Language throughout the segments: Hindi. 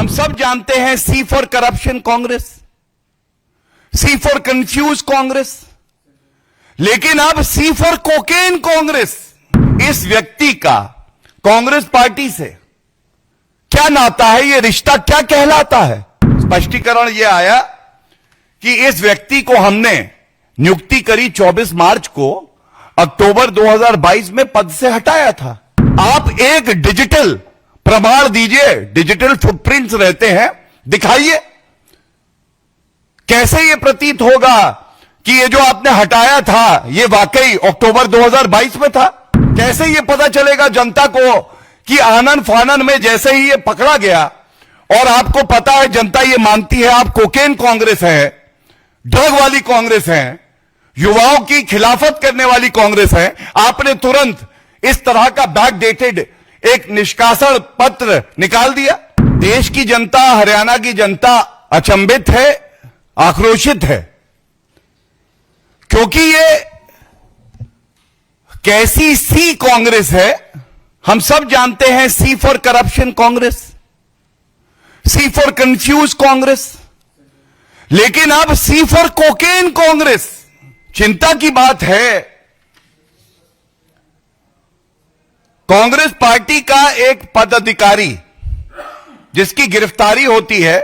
हम सब जानते हैं C for corruption Congress, C for confuse Congress, लेकिन अब सी फॉर कोकेन कांग्रेस। इस व्यक्ति का कांग्रेस पार्टी से क्या नाता है, यह रिश्ता क्या कहलाता है? स्पष्टीकरण यह आया कि इस व्यक्ति को हमने नियुक्ति करी 24 मार्च को, अक्टूबर 2022 में पद से हटाया था। आप एक डिजिटल प्रमाण दीजिए, डिजिटल फुटप्रिंट्स रहते हैं, दिखाइए कैसे यह प्रतीत होगा कि ये जो आपने हटाया था ये वाकई अक्टूबर 2022 में था। कैसे यह पता चलेगा जनता को कि आनन फानन में जैसे ही ये पकड़ा गया, और आपको पता है जनता ये मानती है आप कोकेन कांग्रेस है, ड्रग वाली कांग्रेस है, युवाओं की खिलाफत करने वाली कांग्रेस है, आपने तुरंत इस तरह का बैकडेटेड एक निष्कासन पत्र निकाल दिया। देश की जनता, हरियाणा की जनता अचंभित है, आक्रोशित है, क्योंकि ये कैसी सी कांग्रेस है। हम सब जानते हैं C for corruption Congress, C for confuse Congress, लेकिन अब सी फॉर कोकेन कांग्रेस। चिंता की बात है, कांग्रेस पार्टी का एक पदाधिकारी जिसकी गिरफ्तारी होती है,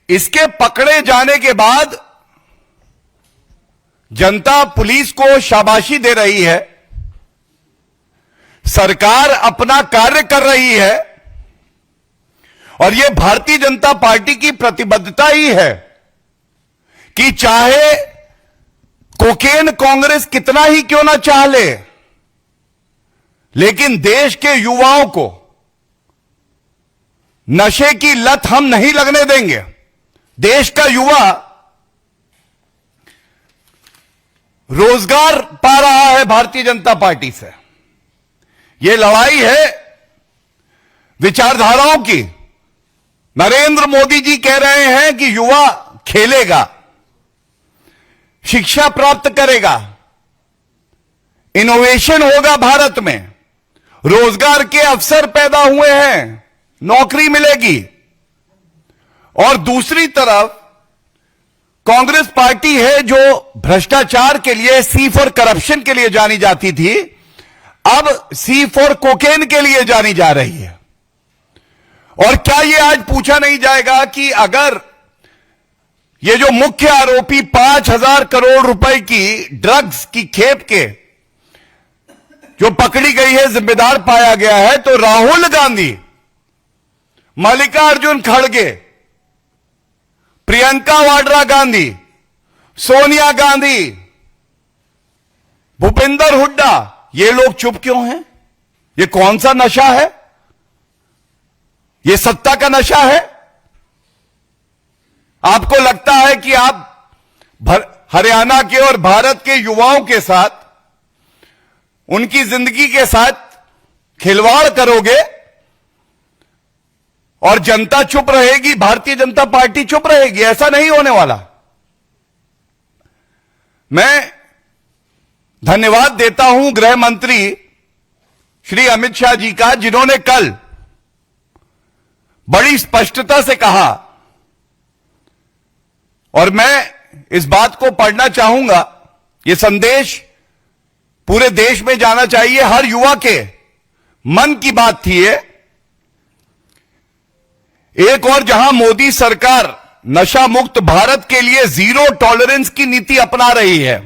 इसके पकड़े जाने के बाद जनता पुलिस को शाबाशी दे रही है, सरकार अपना कार्य कर रही है, और यह भारतीय जनता पार्टी की प्रतिबद्धता ही है कि चाहे कोकेन कांग्रेस कितना ही क्यों ना चाह ले, लेकिन देश के युवाओं को नशे की लत हम नहीं लगने देंगे। देश का युवा रोजगार पा रहा है भारतीय जनता पार्टी से। यह लड़ाई है विचारधाराओं की। नरेंद्र मोदी जी कह रहे हैं कि युवा खेलेगा, शिक्षा प्राप्त करेगा, इनोवेशन होगा भारत में, रोजगार के अवसर पैदा हुए हैं, नौकरी मिलेगी। और दूसरी तरफ कांग्रेस पार्टी है जो भ्रष्टाचार के लिए, सी फॉर करप्शन के लिए जानी जाती थी, अब सी फॉर कोकेन के लिए जानी जा रही है। और क्या यह आज पूछा नहीं जाएगा कि अगर ये जो मुख्य आरोपी 5,000 करोड़ रुपए की ड्रग्स की खेप के जो पकड़ी गई है, जिम्मेदार पाया गया है, तो राहुल गांधी, मल्लिकार्जुन खड़गे, प्रियंका वाड्रा गांधी, सोनिया गांधी, भूपेंद्र हुड्डा, ये लोग चुप क्यों हैं? ये कौन सा नशा है? ये सत्ता का नशा है? आपको लगता है कि आप हरियाणा के और भारत के युवाओं के साथ, उनकी जिंदगी के साथ खिलवाड़ करोगे और जनता चुप रहेगी, भारतीय जनता पार्टी चुप रहेगी? ऐसा नहीं होने वाला। मैं धन्यवाद देता हूं गृह मंत्री श्री अमित शाह जी का, जिन्होंने कल बड़ी स्पष्टता से कहा, और मैं इस बात को पढ़ना चाहूंगा, यह संदेश पूरे देश में जाना चाहिए, हर युवा के मन की बात थी ये। एक और जहां मोदी सरकार नशा मुक्त भारत के लिए जीरो टॉलरेंस की नीति अपना रही है,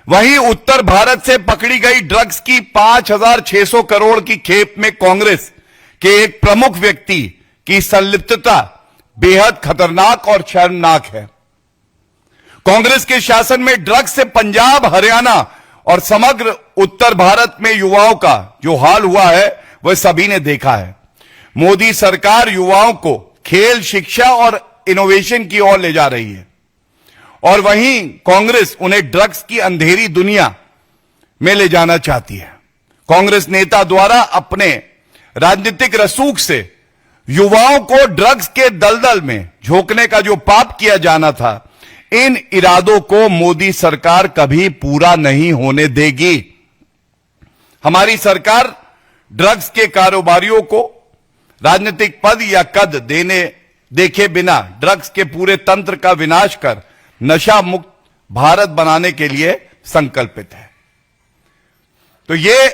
वहीं उत्तर भारत से पकड़ी गई ड्रग्स की 5,600 करोड़ की खेप में कांग्रेस के एक प्रमुख व्यक्ति की संलिप्तता बेहद खतरनाक और शर्मनाक है। कांग्रेस के शासन में ड्रग्स से पंजाब, हरियाणा और समग्र उत्तर भारत में युवाओं का जो हाल हुआ है वह सभी ने देखा है। मोदी सरकार युवाओं को खेल, शिक्षा और इनोवेशन की ओर ले जा रही है, और वहीं कांग्रेस उन्हें ड्रग्स की अंधेरी दुनिया में ले जाना चाहती है। कांग्रेस नेता द्वारा अपने राजनीतिक रसूख से युवाओं को ड्रग्स के दलदल में झोंकने का जो पाप किया जाना था, इन इरादों को मोदी सरकार कभी पूरा नहीं होने देगी। हमारी सरकार ड्रग्स के कारोबारियों को राजनीतिक पद या कद देखे बिना ड्रग्स के पूरे तंत्र का विनाश कर नशा मुक्त भारत बनाने के लिए संकल्पित है। तो ये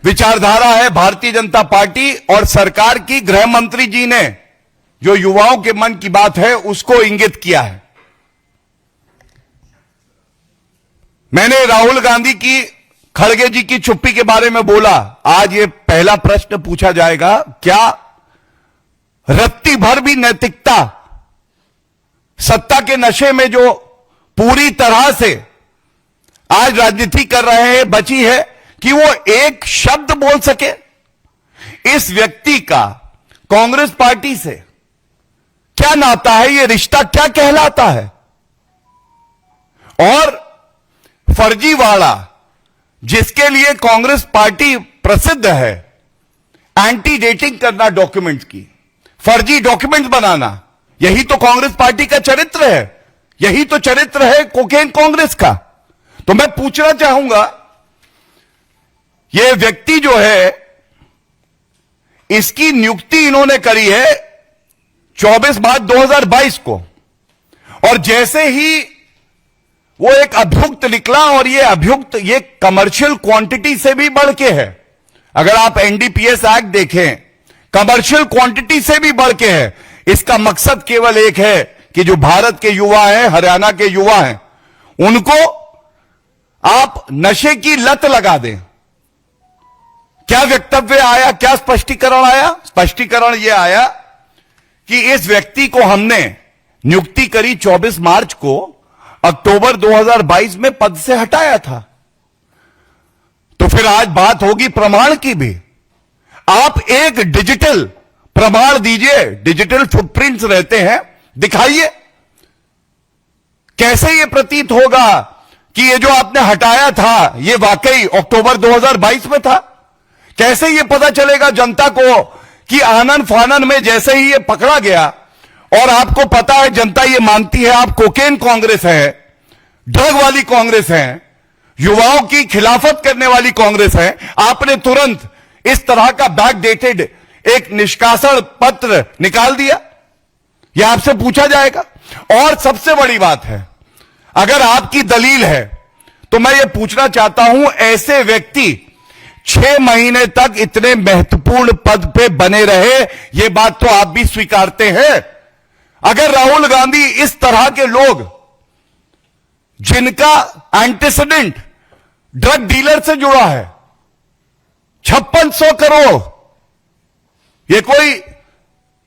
विचारधारा है भारतीय जनता पार्टी और सरकार की। गृह मंत्री जी ने जो युवाओं के मन की बात है उसको इंगित किया है। मैंने राहुल गांधी की, खड़गे जी की चुप्पी के बारे में बोला। आज ये पहला प्रश्न पूछा जाएगा, क्या रत्ती भर भी नैतिकता सत्ता के नशे में जो पूरी तरह से आज राजनीति कर रहे हैं बची है कि वो एक शब्द बोल सके? इस व्यक्ति का कांग्रेस पार्टी से क्या नाता है? ये रिश्ता क्या कहलाता है? और फर्जीवाड़ा जिसके लिए कांग्रेस पार्टी प्रसिद्ध है, एंटी डेटिंग करना डॉक्यूमेंट्स की, फर्जी डॉक्यूमेंट्स बनाना, यही तो कांग्रेस पार्टी का चरित्र है। यही तो चरित्र है कोकेन कांग्रेस का। तो मैं पूछना चाहूंगा, यह व्यक्ति जो है, इसकी नियुक्ति इन्होंने करी है 24 मार्च 2022 को, और जैसे ही वो एक अभियुक्त निकला, और ये अभियुक्त ये कमर्शियल क्वांटिटी से भी बढ़ के है। अगर आप एनडीपीएस एक्ट देखें, कमर्शियल क्वांटिटी से भी बढ़ के है। इसका मकसद केवल एक है कि जो भारत के युवा हैं, हरियाणा के युवा हैं, उनको आप नशे की लत लगा दें। क्या वक्तव्य आया, क्या स्पष्टीकरण आया? स्पष्टीकरण यह आया कि इस व्यक्ति को हमने नियुक्ति करी 24 मार्च को, अक्टूबर 2022 में पद से हटाया था। तो फिर आज बात होगी प्रमाण की भी। आप एक डिजिटल प्रमाण दीजिए, डिजिटल फुटप्रिंट्स रहते हैं, दिखाइए। कैसे यह प्रतीत होगा कि ये जो आपने हटाया था ये वाकई अक्टूबर 2022 में था? कैसे यह पता चलेगा जनता को कि आनन फानन में जैसे ही ये पकड़ा गया, और आपको पता है जनता ये मानती है आप कोकेन कांग्रेस है, ड्रग वाली कांग्रेस है, युवाओं की खिलाफत करने वाली कांग्रेस है, आपने तुरंत इस तरह का बैकडेटेड एक निष्कासन पत्र निकाल दिया। यह आपसे पूछा जाएगा। और सबसे बड़ी बात है, अगर आपकी दलील है तो मैं यह पूछना चाहता हूं, ऐसे व्यक्ति 6 महीने तक इतने महत्वपूर्ण पद पे बने रहे, यह बात तो आप भी स्वीकारते हैं। अगर राहुल गांधी इस तरह के लोग जिनका एंटीसीडेंट ड्रग डीलर से जुड़ा है, 5600 करोड़, यह कोई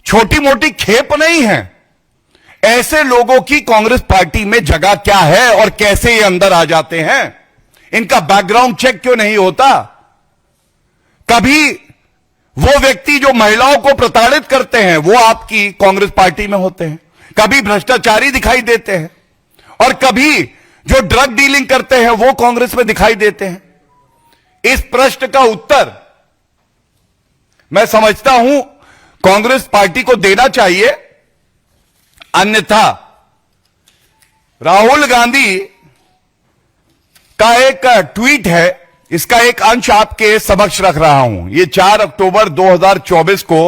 छोटी मोटी खेप नहीं है, ऐसे लोगों की कांग्रेस पार्टी में जगह क्या है और कैसे ये अंदर आ जाते हैं? इनका बैकग्राउंड चेक क्यों नहीं होता? कभी वो व्यक्ति जो महिलाओं को प्रताड़ित करते हैं वो आपकी कांग्रेस पार्टी में होते हैं, कभी भ्रष्टाचारी दिखाई देते हैं, और कभी जो ड्रग डीलिंग करते हैं वो कांग्रेस में दिखाई देते हैं। इस प्रश्न का उत्तर मैं समझता हूं कांग्रेस पार्टी को देना चाहिए, अन्यथा राहुल गांधी का एक ट्वीट है, इसका एक अंश आपके समक्ष रख रहा हूं। ये 4 अक्टूबर 2024 को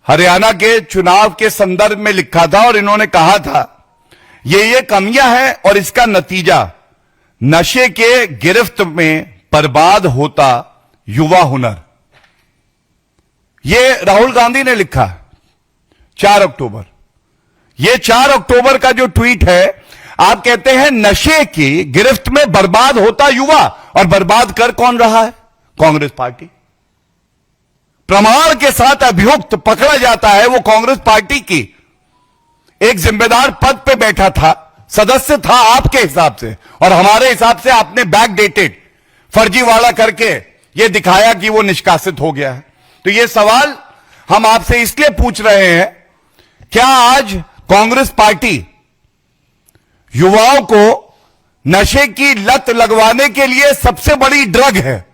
हरियाणा के चुनाव के संदर्भ में लिखा था, और इन्होंने कहा था ये कमियां हैं और इसका नतीजा नशे के गिरफ्त में बर्बाद होता युवा हुनर। ये राहुल गांधी ने लिखा 4 अक्टूबर। ये 4 अक्टूबर का जो ट्वीट है, आप कहते हैं नशे की गिरफ्त में बर्बाद होता युवा, और बर्बाद कर कौन रहा है? कांग्रेस पार्टी। प्रमाण के साथ अभियुक्त पकड़ा जाता है, वो कांग्रेस पार्टी की एक जिम्मेदार पद पे बैठा था, सदस्य था आपके हिसाब से, और हमारे हिसाब से आपने बैकडेटेड फर्जीवाड़ा करके ये दिखाया कि वो निष्कासित हो गया है। तो ये सवाल हम आपसे इसलिए पूछ रहे हैं, क्या आज कांग्रेस पार्टी युवाओं को नशे की लत लगवाने के लिए सबसे बड़ी ड्रग है?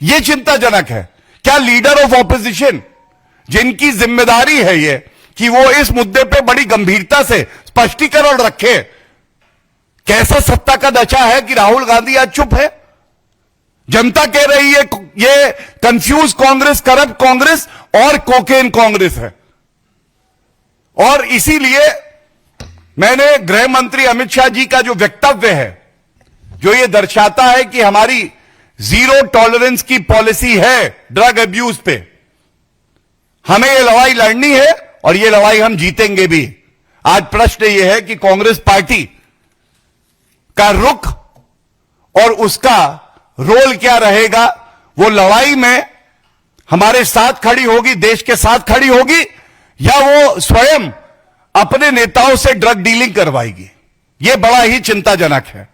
यह चिंताजनक है। क्या लीडर ऑफ ऑपोजिशन, जिनकी जिम्मेदारी है ये कि वो इस मुद्दे पे बड़ी गंभीरता से स्पष्टीकरण रखे, कैसा सत्ता का दशा है कि राहुल गांधी आज चुप है? जनता कह रही है ये कंफ्यूज कांग्रेस, करप्ट कांग्रेस और कोकेन कांग्रेस है। और इसीलिए मैंने गृह मंत्री अमित शाह जी का जो वक्तव्य है, जो ये दर्शाता है कि हमारी जीरो टॉलरेंस की पॉलिसी है ड्रग अब्यूज पे, हमें ये लड़ाई लड़नी है और ये लड़ाई हम जीतेंगे भी। आज प्रश्न ये है कि कांग्रेस पार्टी का रुख और उसका रोल क्या रहेगा। वो लड़ाई में हमारे साथ खड़ी होगी, देश के साथ खड़ी होगी, या वो स्वयं अपने नेताओं से ड्रग डीलिंग करवाएगी। ये बड़ा ही चिंताजनक है।